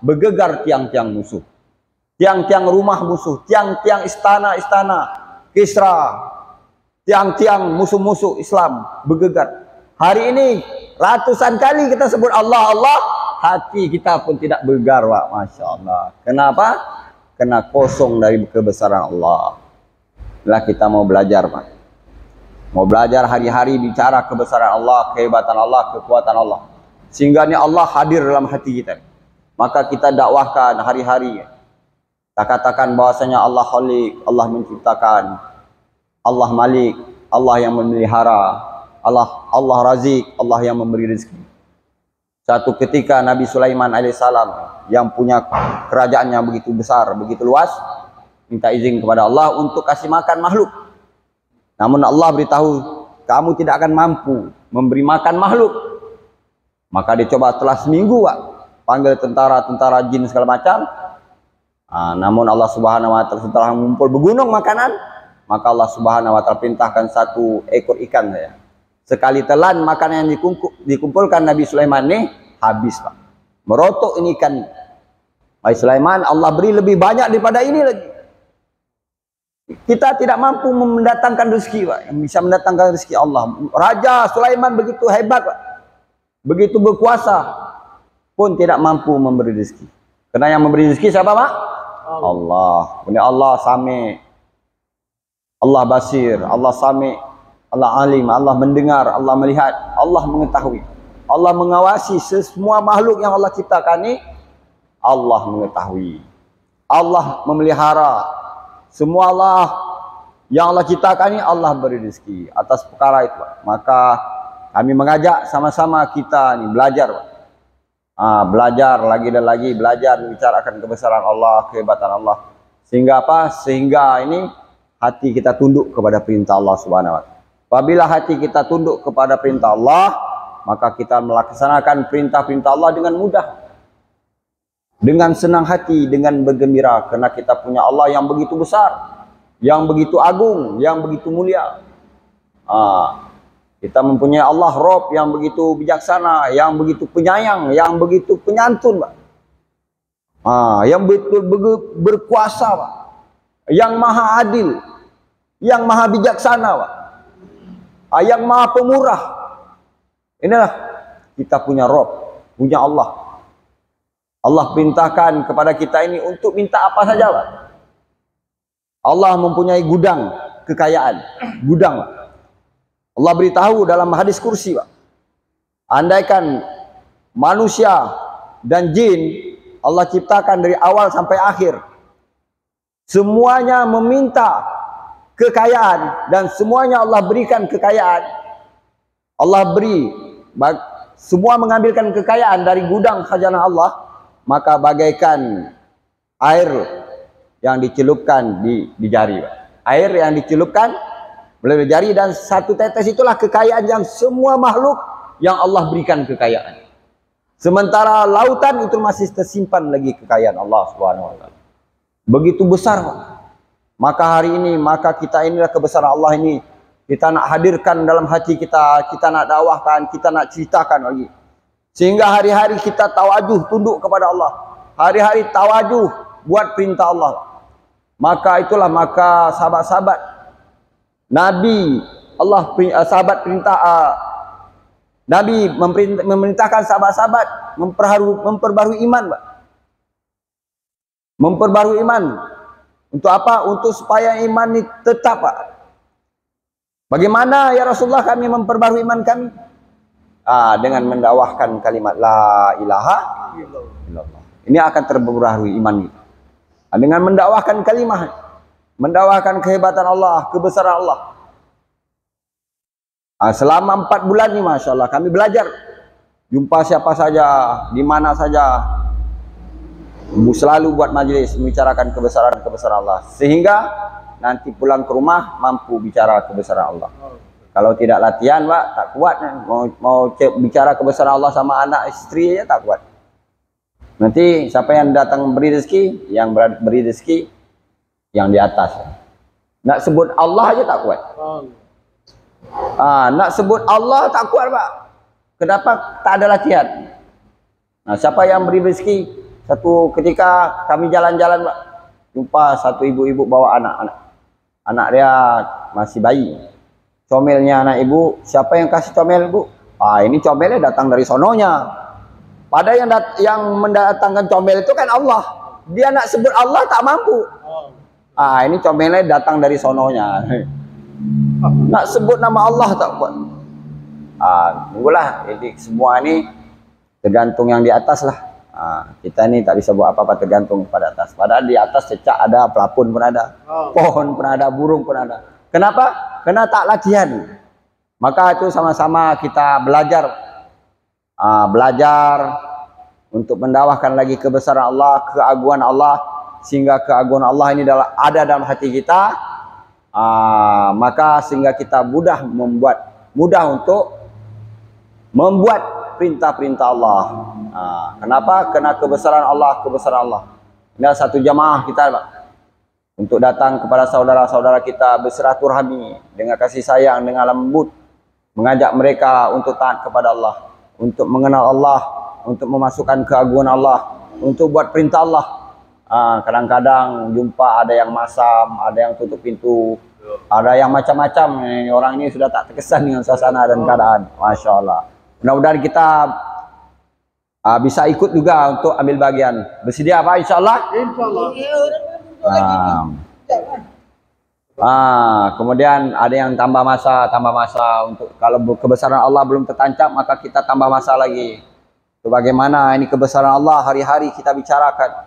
bergegar tiang-tiang musuh, tiang-tiang rumah musuh, tiang-tiang istana-istana Kisra, tiang-tiang musuh-musuh Islam bergegar. Hari ini ratusan kali kita sebut Allah, Allah, hati kita pun tidak bergegar, Pak. Masya Allah. Kenapa? Kena kosong dari kebesaran Allah. Lah kita mau belajar, Pak. Mau belajar hari-hari bicara kebesaran Allah, kehebatan Allah, kekuatan Allah. Sehingga ini Allah hadir dalam hati kita. Maka kita dakwahkan hari-hari. Kita katakan bahwasanya Allah Khaliq, Allah menciptakan, Allah Malik, Allah yang memelihara, Allah Razik, Allah yang memberi rezeki. Satu ketika Nabi Sulaiman alaihissalam yang punya kerajaan yang begitu besar, begitu luas, minta izin kepada Allah untuk kasih makan makhluk. Namun Allah beritahu, kamu tidak akan mampu memberi makan makhluk. Maka dicoba setelah seminggu, Pak, panggil tentara jin segala macam. Namun Allah Subhanahu wa taala setelah mengumpul bergunung makanan, maka Allah Subhanahu wa taala perintahkan satu ekor ikan saja. Sekali telan makanan yang dikumpulkan Nabi Sulaiman ini habis, Pak. Merotok ini ikan. Nabi Sulaiman Allah beri lebih banyak daripada ini lagi. Kita tidak mampu mendatangkan rezeki, Pak. Yang bisa mendatangkan rezeki Allah. Raja Sulaiman begitu hebat, Pak. Begitu berkuasa pun tidak mampu memberi rezeki. Karena yang memberi rezeki siapa, Pak? Allah. Ini Allah Sami, Allah Basir, Allah Sami, Allah Alim, Allah mendengar, Allah melihat, Allah mengetahui, Allah mengawasi semua makhluk yang Allah ciptakan ini. Allah mengetahui, Allah memelihara semua. Allah yang Allah ciptakan ini, Allah beri rezeki atas perkara itu, Pak. Maka kami mengajak sama-sama kita ini belajar, Pak. Belajar lagi dan lagi, belajar membicarakan kebesaran Allah, kehebatan Allah. Sehingga apa? Sehingga ini hati kita tunduk kepada perintah Allah Subhanahu wa taala. Apabila hati kita tunduk kepada perintah Allah, maka kita melaksanakan perintah-perintah Allah dengan mudah, dengan senang hati, dengan bergembira, karena kita punya Allah yang begitu besar, yang begitu agung, yang begitu mulia. Kita mempunyai Allah Rabb yang begitu bijaksana, yang begitu penyayang, yang begitu penyantun, Pak. Yang betul berkuasa, Pak. Yang maha adil, yang maha bijaksana, Pak. Yang maha pemurah. Inilah kita punya Rabb, punya Allah. Allah perintahkan kepada kita ini untuk minta apa saja, Pak. Allah mempunyai gudang kekayaan, gudang, Pak. Allah beritahu dalam hadis kursi, Pak. Andaikan manusia dan jin Allah ciptakan dari awal sampai akhir, semuanya meminta kekayaan dan semuanya Allah berikan kekayaan. Allah beri, semua mengambilkan kekayaan dari gudang khazanah Allah, maka bagaikan air yang dicelupkan di jari, Pak. Air yang dicelupkan melalui jari, dan satu tetes itulah kekayaan yang semua makhluk yang Allah berikan kekayaan. Sementara lautan itu masih tersimpan lagi kekayaan Allah Subhanahu wa taala. Begitu besar, Pak. Maka hari ini, maka kita inilah kebesaran Allah ini kita nak hadirkan dalam hati kita, kita nak dakwahkan, kita nak ceritakan lagi. Sehingga hari-hari kita tawajuh tunduk kepada Allah. Hari-hari tawajuh buat perintah Allah. Maka itulah, maka sahabat-sahabat Nabi Allah sahabat perintah Nabi memerintahkan sahabat-sahabat memperbarui iman, Pak. Memperbarui iman. Untuk apa? Untuk supaya iman ini tetap, Pak. Bagaimana ya Rasulullah kami memperbarui iman kami? Dengan mendakwahkan kalimat la ilaha illallah. Ini akan terperbarui iman kita. Dengan mendakwahkan kalimat, mendakwahkan kehebatan Allah, kebesaran Allah. Selama 4 bulan ini, Masya Allah, kami belajar. Jumpa siapa saja, di mana saja, selalu buat majelis membicarakan kebesaran Allah. Sehingga nanti pulang ke rumah mampu bicara kebesaran Allah. Kalau tidak latihan, Pak, tak kuat. Mau bicara kebesaran Allah sama anak istri aja tak kuat. Nanti siapa yang datang beri rezeki, yang beri rezeki yang di atas. Nak sebut Allah aja tak kuat. Nak sebut Allah tak kuat, Pak. Kenapa? Tak ada latihan. Siapa yang beri rezeki Satu ketika kami jalan-jalan, Pak, jumpa satu ibu-ibu bawa anak dia masih bayi. Comelnya anak ibu, siapa yang kasih comel, Bu? Ah, ini comelnya datang dari sononya. Padahal yang mendatangkan comel itu kan Allah. Dia nak sebut Allah tak mampu. Ah, ini comelnya datang dari sononya. Nak sebut nama Allah tak kuat. Ah, tunggulah. Jadi semua ini tergantung yang di atas lah. Kita ini tak bisa buat apa-apa, tergantung pada atas. Padahal di atas cecak ada, pelapun pun ada, pohon pun ada, burung pun ada. Kenapa? Karena tak latihan. Maka itu sama-sama kita belajar, belajar untuk mendakwahkan lagi kebesaran Allah, keagungan Allah, sehingga keagungan Allah ini ada dalam hati kita. Maka sehingga kita mudah untuk membuat perintah-perintah Allah. Kenapa? Karena kebesaran Allah. Ini satu jamaah kita, Pak, untuk datang kepada saudara-saudara kita bersilaturahmi dengan kasih sayang, dengan lembut, mengajak mereka untuk taat kepada Allah, untuk mengenal Allah, untuk memasukkan keagungan Allah, untuk buat perintah Allah. Kadang-kadang jumpa ada yang masam, ada yang tutup pintu, ada yang macam-macam. Orang ini sudah tak terkesan dengan suasana dan keadaan. Masya Allah. Mudah-mudahan kita bisa ikut juga untuk ambil bagian. Bersedia apa? Insya Allah. Kemudian ada yang tambah masa untuk kalau kebesaran Allah belum tertancap, maka kita tambah masa lagi. Itu bagaimana ini kebesaran Allah hari-hari kita bicarakan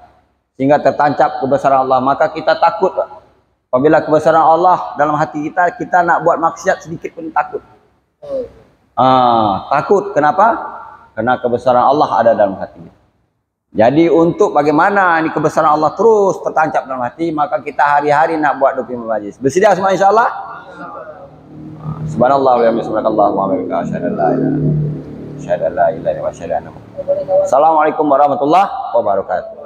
sehingga tertancap kebesaran Allah. Maka kita takut, apabila kebesaran Allah dalam hati kita, kita nak buat maksiat sedikit pun takut. Takut. Kenapa? Karena kebesaran Allah ada dalam hati kita. Jadi untuk bagaimana ini kebesaran Allah terus tertancap dalam hati, maka kita hari-hari nak buat 25 majlis. Bersedia semua insyaAllah? Subhanallah wa bihamdihi, subhanakallah wa bihamdika, asyhadu an la ilaha illa anta, asyhadu an la ilaha illa anta, asyhadu anna Muhammadan. Assalamualaikum warahmatullahi wabarakatuh.